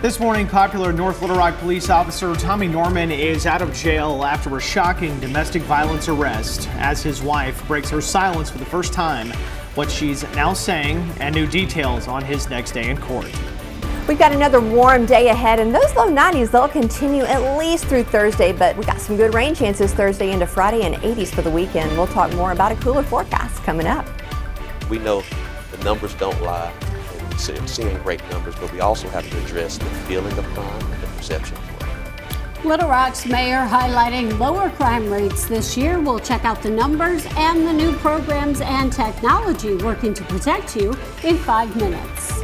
This morning, popular North Little Rock police officer Tommy Norman is out of jail after a shocking domestic violence arrest as his wife breaks her silence for the first time. What she's now saying and new details on his next day in court. We've got another warm day ahead, and those low 90s, they'll continue at least through Thursday, but we got some good rain chances Thursday into Friday and 80s for the weekend. We'll talk more about a cooler forecast coming up. We know the numbers don't lie. We're seeing great numbers, but we also have to address the feeling of crime and the perception of crime. Little Rock's mayor highlighting lower crime rates this year. We'll check out the numbers and the new programs and technology working to protect you in 5 minutes.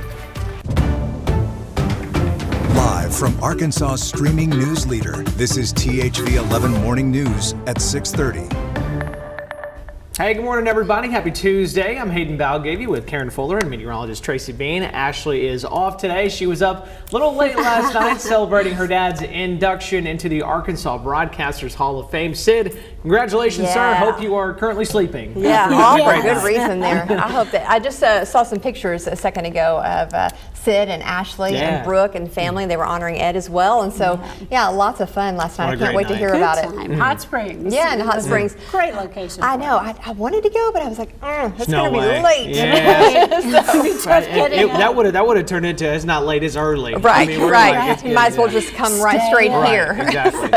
Live from Arkansas's streaming news leader, this is THV11 Morning News at 6:30. Hey, good morning, everybody. Happy Tuesday. I'm Hayden Balgavy with Karen Fuller and meteorologist Tracy Bean. Ashley is off today. She was up a little late last night celebrating her dad's induction into the Arkansas Broadcasters Hall of Fame. Sid, congratulations, sir. Hope you are currently sleeping. Yeah, all for a good reason there. I hope that. I just saw some pictures a second ago of Sid and Ashley and Brooke and family. They were honoring Ed as well. And so, lots of fun last night. I can't wait to hear about it. Hot Springs. Yeah, in Hot Springs. Great location. I know. I wanted to go, but I was like, it's going to be late. Yeah. That would have turned into it's not late, it's early. Right, I mean, right. You might as well just come straight here. Exactly.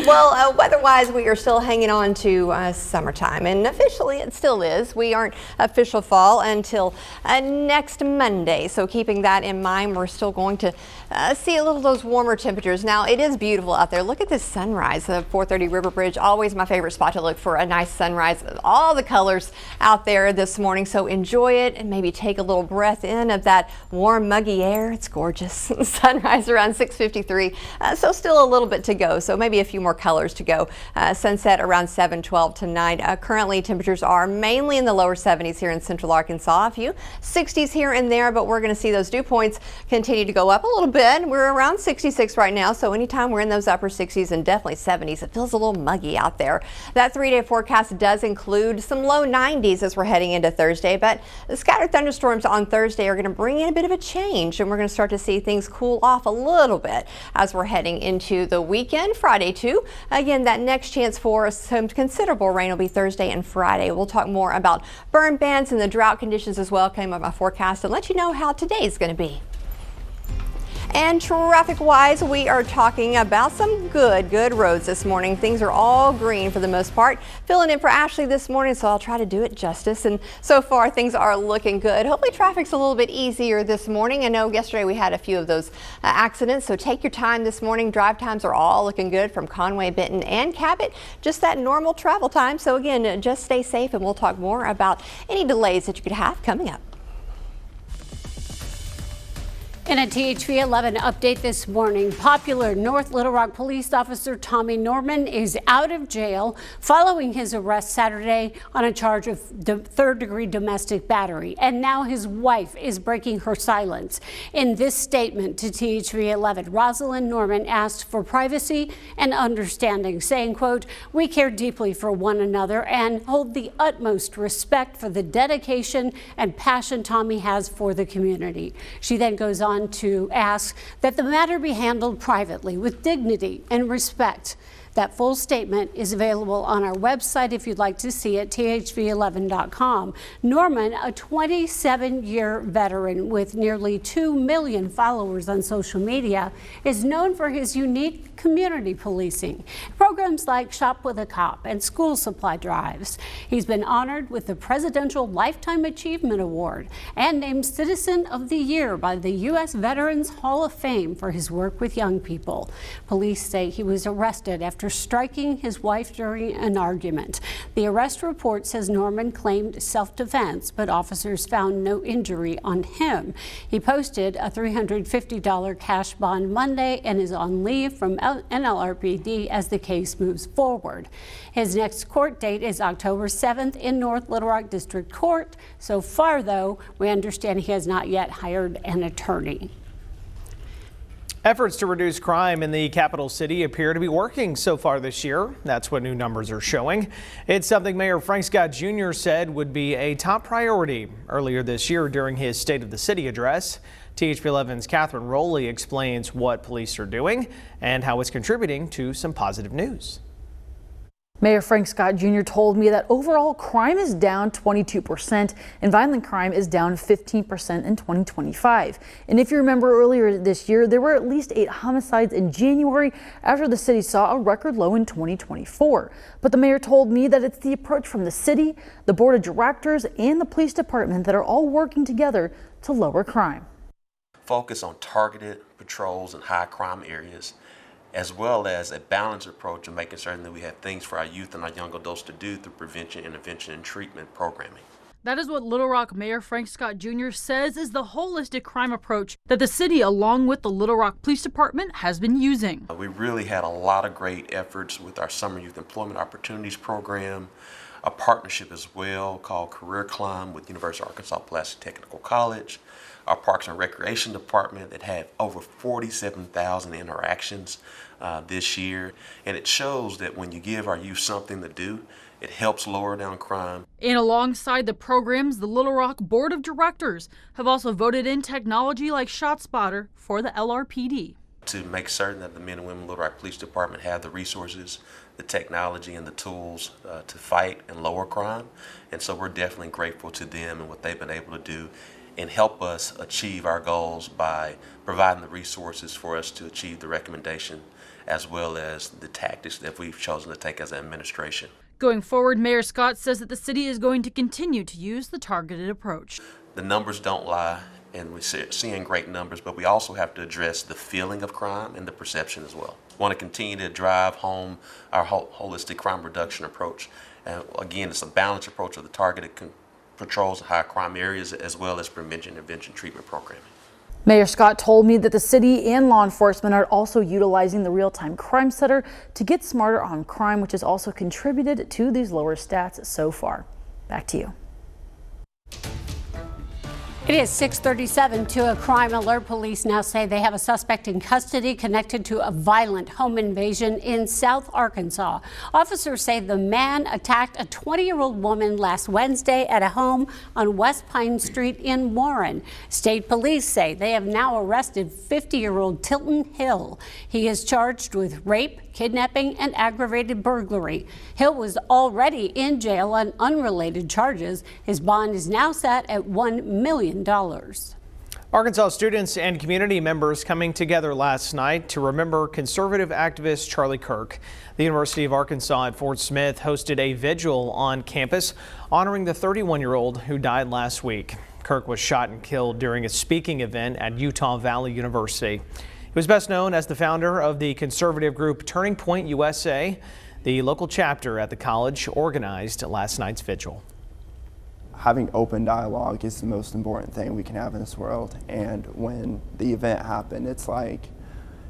Well, weather-wise, we are still hanging on to summertime, and officially it still is. We aren't official fall until next Monday, so keeping that in mind, we're still going to see a little of those warmer temperatures. Now, it is beautiful out there. Look at this sunrise, the 430 River Bridge, always my favorite spot to look for a nice sunrise. All the colors out there this morning, so enjoy it and maybe take a little breath in of that warm, muggy air. It's gorgeous. Sunrise around 6:53, so still a little bit to go, so maybe a few more colors to go. Sunset around 7:12 tonight. Currently, temperatures are mainly in the lower 70s here in central Arkansas. A few 60s here and there, but we're going to see those dew points continue to go up a little bit. We're around 66 right now, so anytime we're in those upper 60s and definitely 70s, it feels a little muggy out there. That 3-day forecast does include some low 90s as we're heading into Thursday, but the scattered thunderstorms on Thursday are going to bring in a bit of a change, and we're going to start to see things cool off a little bit as we're heading into the weekend. Friday too. Again, that next chance for some considerable rain will be Thursday and Friday. We'll talk more about burn bans and the drought conditions as well, coming up my forecast, and let you know how today's going to be. And traffic-wise, we are talking about some good roads this morning. Things are all green for the most part. Filling in for Ashley this morning, so I'll try to do it justice. And so far, things are looking good. Hopefully, traffic's a little bit easier this morning. I know yesterday we had a few of those accidents, so take your time this morning. Drive times are all looking good from Conway, Benton, and Cabot. Just that normal travel time. So again, just stay safe, and we'll talk more about any delays that you could have coming up. In a THV11 update this morning, popular North Little Rock police officer Tommy Norman is out of jail following his arrest Saturday on a charge of third-degree domestic battery. And now his wife is breaking her silence. In this statement to THV11, Rosalind Norman asked for privacy and understanding, saying, quote, "We care deeply for one another and hold the utmost respect for the dedication and passion Tommy has for the community." She then goes on to ask that the matter be handled privately with dignity and respect. That full statement is available on our website if you'd like to see it, THV11.com. Norman, a 27-year veteran with nearly 2 million followers on social media, is known for his unique community policing, programs like Shop with a Cop and school supply drives. He's been honored with the Presidential Lifetime Achievement Award and named Citizen of the Year by the U.S. Veterans Hall of Fame for his work with young people. Police say he was arrested after striking his wife during an argument. The arrest report says Norman claimed self-defense, but officers found no injury on him. He posted a $350 cash bond Monday and is on leave from NLRPD as the case moves forward. His next court date is October 7th in North Little Rock District Court. So far, though, we understand he has not yet hired an attorney. Efforts to reduce crime in the capital city appear to be working so far this year. That's what new numbers are showing. It's something Mayor Frank Scott Jr. said would be a top priority earlier this year during his State of the City address. THV11's Catherine Rowley explains what police are doing and how it's contributing to some positive news. Mayor Frank Scott Jr. told me that overall crime is down 22% and violent crime is down 15% in 2025. And if you remember earlier this year, there were at least 8 homicides in January after the city saw a record low in 2024. But the mayor told me that it's the approach from the city, the board of directors, and the police department that are all working together to lower crime. Focus on targeted patrols in high crime areas, as well as a balanced approach of making certain that we have things for our youth and our young adults to do through prevention, intervention, and treatment programming. That is what Little Rock Mayor Frank Scott Jr. says is the holistic crime approach that the city, along with the Little Rock Police Department, has been using. We really had a lot of great efforts with our Summer Youth Employment Opportunities Program, a partnership as well called Career Climb with University of Arkansas Pulaski Technical College, our Parks and Recreation Department that had over 47,000 interactions this year. And it shows that when you give our youth something to do, it helps lower down crime. And alongside the programs, the Little Rock Board of Directors have also voted in technology like ShotSpotter for the LRPD. To make certain that the men and women of Little Rock Police Department have the resources, the technology, and the tools to fight and lower crime. And so we're definitely grateful to them and what they've been able to do and help us achieve our goals by providing the resources for us to achieve the recommendation as well as the tactics that we've chosen to take as an administration. Going forward, Mayor Scott says that the city is going to continue to use the targeted approach. The numbers don't lie, and we're seeing great numbers, but we also have to address the feeling of crime and the perception as well. We want to continue to drive home our holistic crime reduction approach. And again, it's a balanced approach of the targeted patrols in high crime areas as well as prevention, intervention, treatment programming. Mayor Scott told me that the city and law enforcement are also utilizing the real-time crime center to get smarter on crime, which has also contributed to these lower stats so far. Back to you. It is 6:37 to a crime alert. Police now say they have a suspect in custody connected to a violent home invasion in South Arkansas. Officers say the man attacked a 20-year-old woman last Wednesday at a home on West Pine Street in Warren. State police say they have now arrested 50-year-old Tilton Hill. He is charged with rape, kidnapping, and aggravated burglary. Hill was already in jail on unrelated charges. His bond is now set at $1 million. Arkansas students and community members coming together last night to remember conservative activist Charlie Kirk. The University of Arkansas at Fort Smith hosted a vigil on campus honoring the 31-year-old who died last week. Kirk was shot and killed during a speaking event at Utah Valley University. He was best known as the founder of the conservative group Turning Point USA. The local chapter at the college organized last night's vigil. Having open dialogue is the most important thing we can have in this world. And when the event happened, it's like,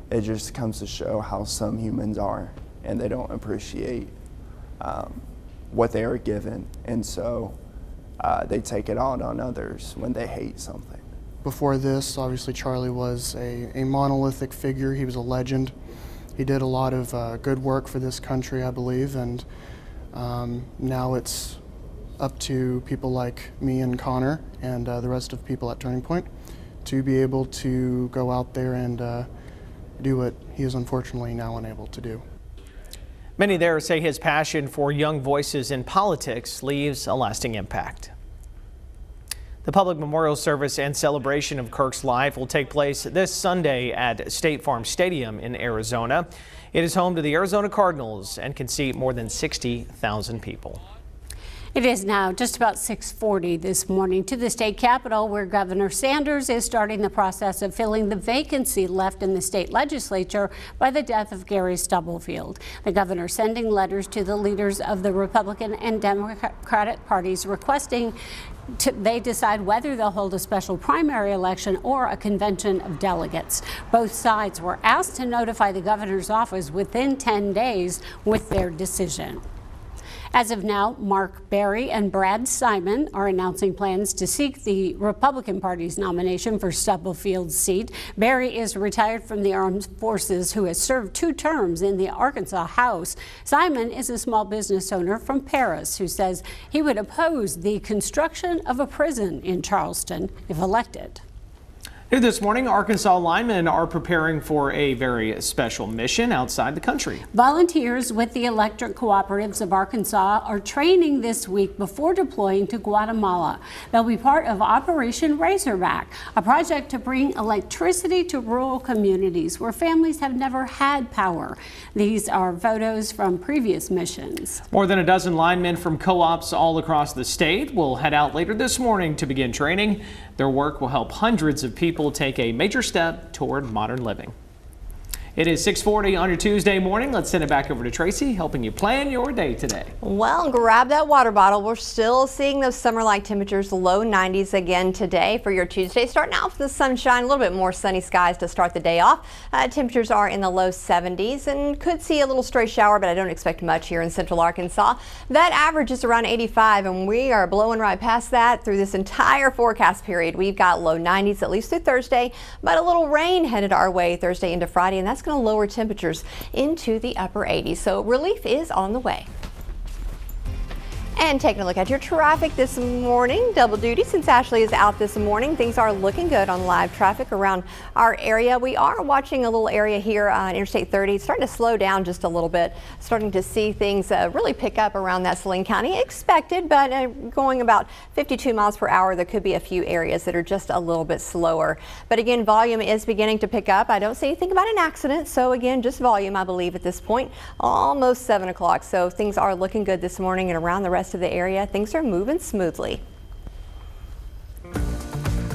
it just comes to show how some humans are and they don't appreciate what they are given. And so they take it out on others when they hate something. Before this, obviously Charlie was a monolithic figure. He was a legend. He did a lot of good work for this country, I believe, and now it's up to people like me and Connor and the rest of people at Turning Point to be able to go out there and do what he is unfortunately now unable to do. Many there say his passion for young voices in politics leaves a lasting impact. The public memorial service and celebration of Kirk's life will take place this Sunday at State Farm Stadium in Arizona. It is home to the Arizona Cardinals and can seat more than 60,000 people. It is now just about 6:40 this morning to the state capitol, where Governor Sanders is starting the process of filling the vacancy left in the state legislature by the death of Gary Stubblefield. The governor sending letters to the leaders of the Republican and Democratic parties requesting they decide whether they'll hold a special primary election or a convention of delegates. Both sides were asked to notify the governor's office within 10 days with their decision. As of now, Mark Berry and Brad Simon are announcing plans to seek the Republican Party's nomination for Stubblefield's seat. Berry is retired from the armed forces who has served 2 terms in the Arkansas House. Simon is a small business owner from Paris who says he would oppose the construction of a prison in Charleston if elected. New this morning, Arkansas linemen are preparing for a very special mission outside the country. Volunteers with the Electric Cooperatives of Arkansas are training this week before deploying to Guatemala. They'll be part of Operation Razorback, a project to bring electricity to rural communities where families have never had power. These are photos from previous missions. More than a dozen linemen from co-ops all across the state will head out later this morning to begin training. Their work will help hundreds of people take a major step toward modern living. It is 6:40 on your Tuesday morning. Let's send it back over to Tracy, helping you plan your day today. Well, grab that water bottle. We're still seeing those summer-like temperatures, low 90s again today for your Tuesday. Starting out with the sunshine, a little bit more sunny skies to start the day off. Temperatures are in the low 70s and could see a little stray shower, but I don't expect much here in central Arkansas. That average is around 85, and we are blowing right past that through this entire forecast period. We've got low 90s at least through Thursday, but a little rain headed our way Thursday into Friday, and that's going to lower temperatures into the upper 80s. So relief is on the way. And taking a look at your traffic this morning, double duty since Ashley is out this morning. Things are looking good on live traffic around our area. We are watching a little area here on Interstate 30, starting to slow down just a little bit, starting to see things really pick up around that Saline County. Expected, but going about 52 miles per hour. There could be a few areas that are just a little bit slower. But again, volume is beginning to pick up. I don't see anything about an accident. So again, just volume, I believe, at this point. Almost 7 o'clock. So things are looking good this morning, and around the rest of the area, things are moving smoothly.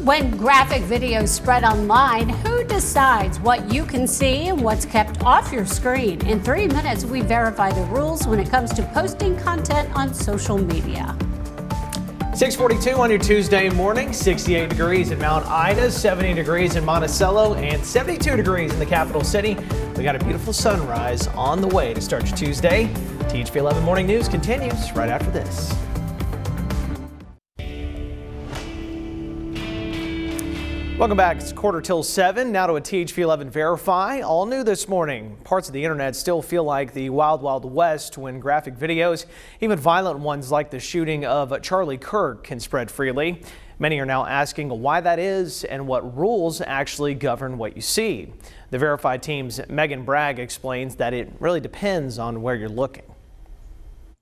When graphic videos spread online, who decides what you can see and what's kept off your screen? In 3 minutes, we verify the rules when it comes to posting content on social media. 6:42 on your Tuesday morning, 68 degrees in Mount Ida, 70 degrees in Monticello, and 72 degrees in the capital city. We got a beautiful sunrise on the way to start your Tuesday. THV 11 Morning News continues right after this. Welcome back. It's 7:15. Now to a THV 11 Verify. All new this morning. Parts of the internet still feel like the wild, wild west when graphic videos, even violent ones like the shooting of Charlie Kirk, can spread freely. Many are now asking why that is and what rules actually govern what you see. The Verify team's Megan Bragg explains that it really depends on where you're looking.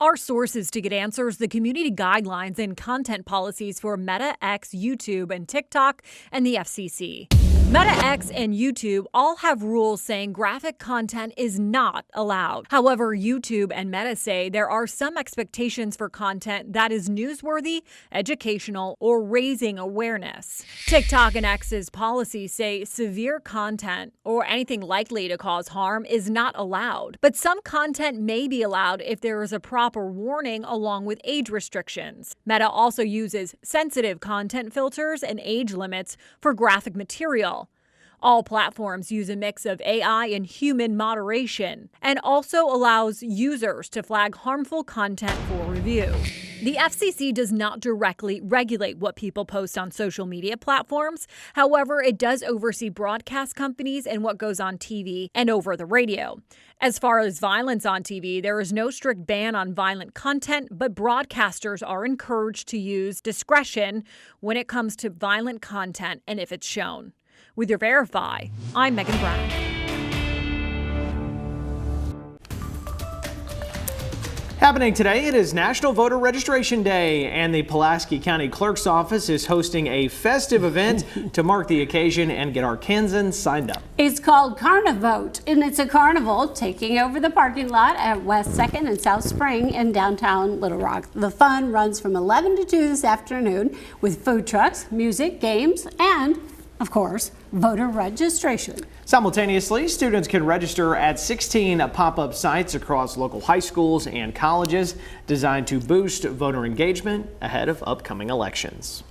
Our sources to get answers: the community guidelines and content policies for Meta, X, YouTube, and TikTok, and the FCC. Meta, X, and YouTube all have rules saying graphic content is not allowed. However, YouTube and Meta say there are some expectations for content that is newsworthy, educational, or raising awareness. TikTok and X's policies say severe content or anything likely to cause harm is not allowed. But some content may be allowed if there is a proper warning along with age restrictions. Meta also uses sensitive content filters and age limits for graphic material. All platforms use a mix of AI and human moderation, and also allows users to flag harmful content for review. The FCC does not directly regulate what people post on social media platforms. However, it does oversee broadcast companies and what goes on TV and over the radio. As far as violence on TV, there is no strict ban on violent content, but broadcasters are encouraged to use discretion when it comes to violent content and if it's shown. With your Verify, I'm Megan Brown. Happening today, it is National Voter Registration Day, and the Pulaski County Clerk's Office is hosting a festive event to mark the occasion and get Arkansans signed up. It's called Carnivote, and it's a carnival taking over the parking lot at West 2nd and South Spring in downtown Little Rock. The fun runs from 11 to 2 this afternoon with food trucks, music, games, and, of course, voter registration. Simultaneously, students can register at 16 pop-up sites across local high schools and colleges designed to boost voter engagement ahead of upcoming elections.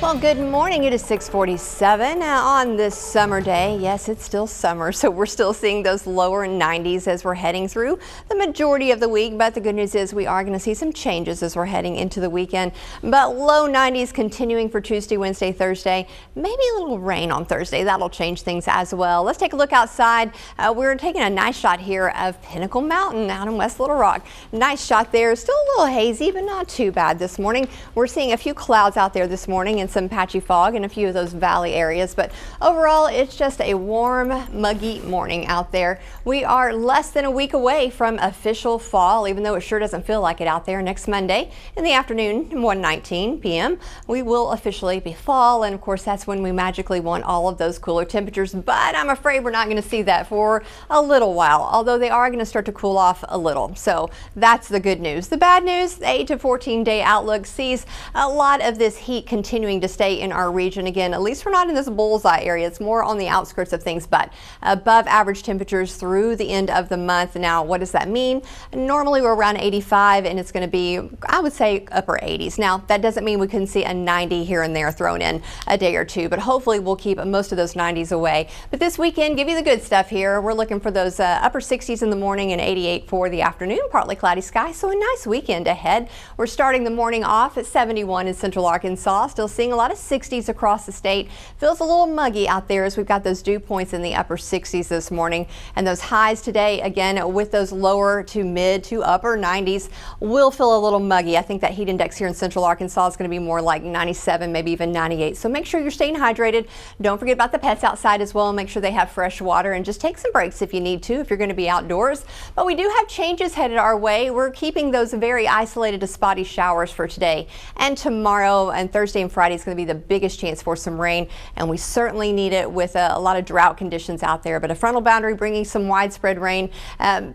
Well, good morning. It is 6:47 on this summer day. Yes, it's still summer, so we're still seeing those lower 90s as we're heading through the majority of the week. But the good news is we are going to see some changes as we're heading into the weekend. But low 90s continuing for Tuesday, Wednesday, Thursday. Maybe a little rain on Thursday. That'll change things as well. Let's take a look outside. We're taking a nice shot here of Pinnacle Mountain out in West Little Rock. Nice shot there. Still a little hazy, but not too bad this morning. We're seeing a few clouds out there this morning and some patchy fog in a few of those valley areas, but overall it's just a warm, muggy morning out there. We are less than a week away from official fall, even though it sure doesn't feel like it out there. Next Monday in the afternoon, 1:19 p.m., we will officially be fall, and of course that's when we magically want all of those cooler temperatures, but I'm afraid we're not going to see that for a little while, although they are going to start to cool off a little. So that's the good news. The bad news, the 8 to 14 day outlook sees a lot of this heat continuing to stay in our region. Again, at least we're not in this bullseye area. It's more on the outskirts of things, but above average temperatures through the end of the month. Now, what does that mean? Normally we're around 85 and it's going to be, I would say, upper 80s. Now, that doesn't mean we couldn't see a 90 here and there thrown in a day or two, but hopefully we'll keep most of those 90s away. But this weekend, give you the good stuff here. We're looking for those upper 60s in the morning and 88 for the afternoon. Partly cloudy sky, so a nice weekend ahead. We're starting the morning off at 71 in Central Arkansas. Still seeing a lot of 60s across the state. Feels a little muggy out there as we've got those dew points in the upper 60s this morning, and those highs today, again with those lower to mid to upper 90s, will feel a little muggy. I think that heat index here in Central Arkansas is going to be more like 97, maybe even 98. So make sure you're staying hydrated. Don't forget about the pets outside as well. Make sure they have fresh water, and just take some breaks if you need to, if you're going to be outdoors. But we do have changes headed our way. We're keeping those very isolated to spotty showers for today and tomorrow, and Thursday and Friday is going to be the biggest chance for some rain, and we certainly need it with a lot of drought conditions out there. But a frontal boundary bringing some widespread rain.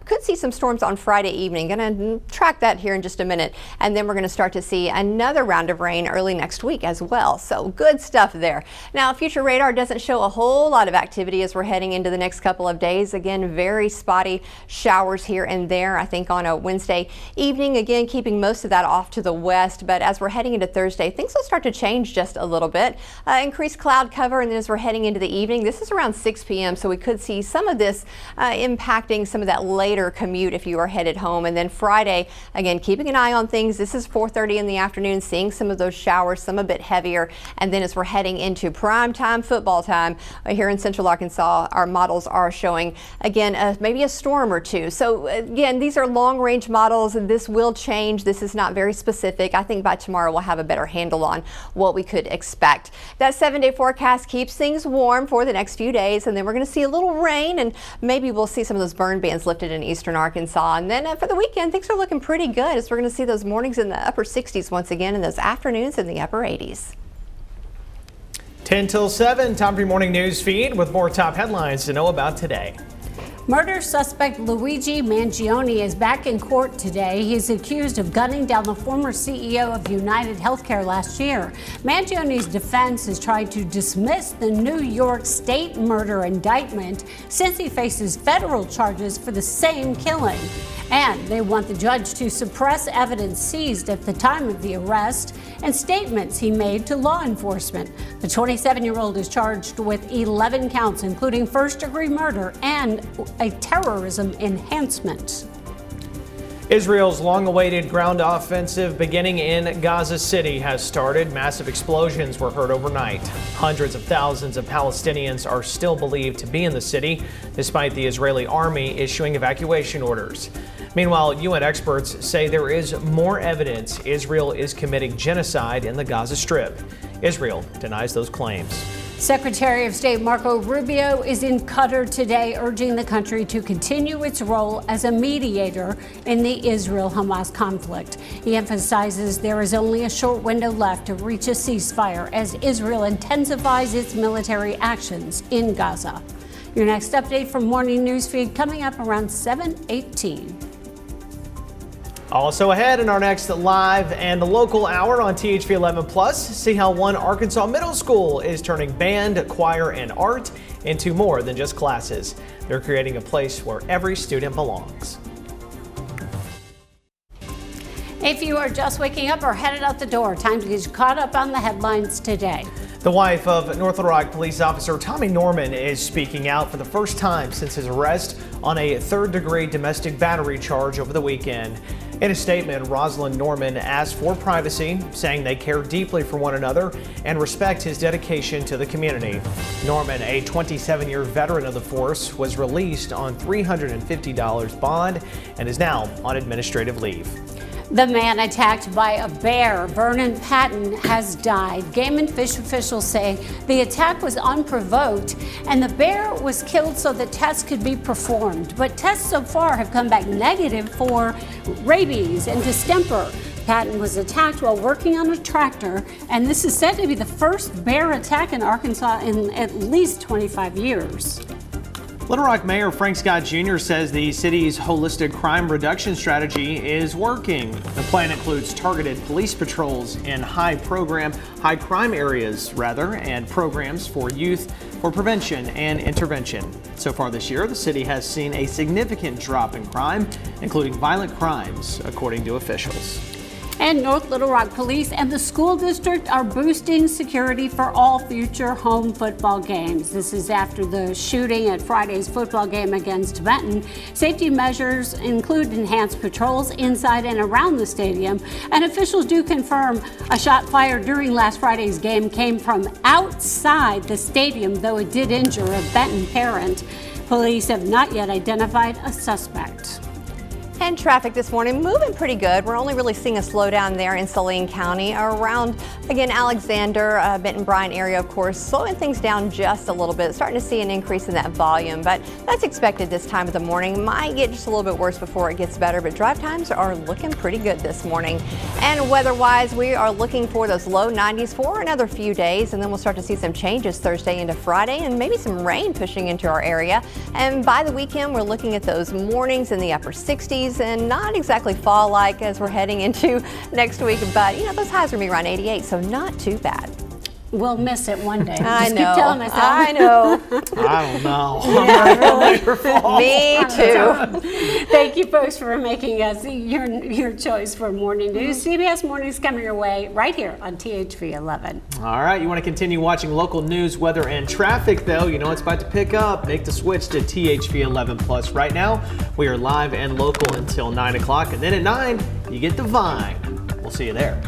Could see some storms on Friday evening. Going to track that here in just a minute, and then we're going to start to see another round of rain early next week as well. So good stuff there. Now, future radar doesn't show a whole lot of activity as we're heading into the next couple of days. Again, very spotty showers here and there. I think on a Wednesday evening, again keeping most of that off to the west. But as we're heading into Thursday, things will start to change just a little bit. Increased cloud cover, and then as we're heading into the evening, this is around 6 p.m. so we could see some of this impacting some of that later commute if you are headed home. And then Friday, again keeping an eye on things. This is 4:30 in the afternoon, seeing some of those showers, some a bit heavier. And then as we're heading into prime time football time here in Central Arkansas, our models are showing again maybe a storm or two. So again, these are long range models, and this will change. This is not very specific. I think by tomorrow we'll have a better handle on what we could expect. That 7-day forecast keeps things warm for the next few days, and then we're going to see a little rain, and maybe we'll see some of those burn bans lifted in eastern Arkansas. And then for the weekend, things are looking pretty good as we're going to see those mornings in the upper 60s once again, and those afternoons in the upper 80s. 10 till 7, time for your morning news feed with more top headlines to know about today. Murder suspect Luigi Mangione is back in court today. He's accused of gunning down the former CEO of United Healthcare last year. Mangione's defense is trying to dismiss the New York State murder indictment since he faces federal charges for the same killing. And they want the judge to suppress evidence seized at the time of the arrest and statements he made to law enforcement. The 27-year-old is charged with 11 counts, including first-degree murder and a terrorism enhancement. Israel's long-awaited ground offensive beginning in Gaza City has started. Massive explosions were heard overnight. Hundreds of thousands of Palestinians are still believed to be in the city, despite the Israeli army issuing evacuation orders. Meanwhile, UN experts say there is more evidence Israel is committing genocide in the Gaza Strip. Israel denies those claims. Secretary of State Marco Rubio is in Qatar today, urging the country to continue its role as a mediator in the Israel-Hamas conflict. He emphasizes there is only a short window left to reach a ceasefire as Israel intensifies its military actions in Gaza. Your next update from Morning News Feed coming up around 7:18. Also ahead in our next live and local hour on THV11 Plus, see how one Arkansas middle school is turning band, choir, and art into more than just classes. They're creating a place where every student belongs. If you are just waking up or headed out the door, time to get you caught up on the headlines today. The wife of North Little Rock police officer Tommy Norman is speaking out for the first time since his arrest on a third-degree domestic battery charge over the weekend. In a statement, Rosalind Norman asked for privacy, saying they care deeply for one another and respect his dedication to the community. Norman, a 27-year veteran of the force, was released on $350 bond and is now on administrative leave. The man attacked by a bear, Vernon Patton, has died. Game and Fish officials say the attack was unprovoked and the bear was killed so that tests could be performed. But tests so far have come back negative for rabies and distemper. Patton was attacked while working on a tractor, and this is said to be the first bear attack in Arkansas in at least 25 years. Little Rock Mayor Frank Scott Jr. says the city's holistic crime reduction strategy is working. The plan includes targeted police patrols in high crime areas, and programs for youth for prevention and intervention. So far this year, the city has seen a significant drop in crime, including violent crimes, according to officials. And North Little Rock Police and the school district are boosting security for all future home football games. This is after the shooting at Friday's football game against Benton. Safety measures include enhanced patrols inside and around the stadium. And officials do confirm a shot fired during last Friday's game came from outside the stadium, though it did injure a Benton parent. Police have not yet identified a suspect. And traffic this morning moving pretty good. We're only really seeing a slowdown there in Saline County around, again, Alexander, Benton Bryan area, of course, slowing things down just a little bit. Starting to see an increase in that volume, but that's expected this time of the morning. Might get just a little bit worse before it gets better, but drive times are looking pretty good this morning. And weather-wise, we are looking for those low 90s for another few days, and then we'll start to see some changes Thursday into Friday and maybe some rain pushing into our area. And by the weekend, we're looking at those mornings in the upper 60s. And not exactly fall-like as we're heading into next week, but those highs are going to be around 88, so not too bad. We'll miss it one day. I Just know. keep telling myself. I know. I don't know. Yeah, me too. Thank you, folks, for making us your choice for morning news. CBS Mornings coming your way right here on THV11. All right, you want to continue watching local news, weather, and traffic, though? You know it's about to pick up. Make the switch to THV11 Plus. Right now, we are live and local until 9 o'clock, and then at 9, you get the Vine. We'll see you there.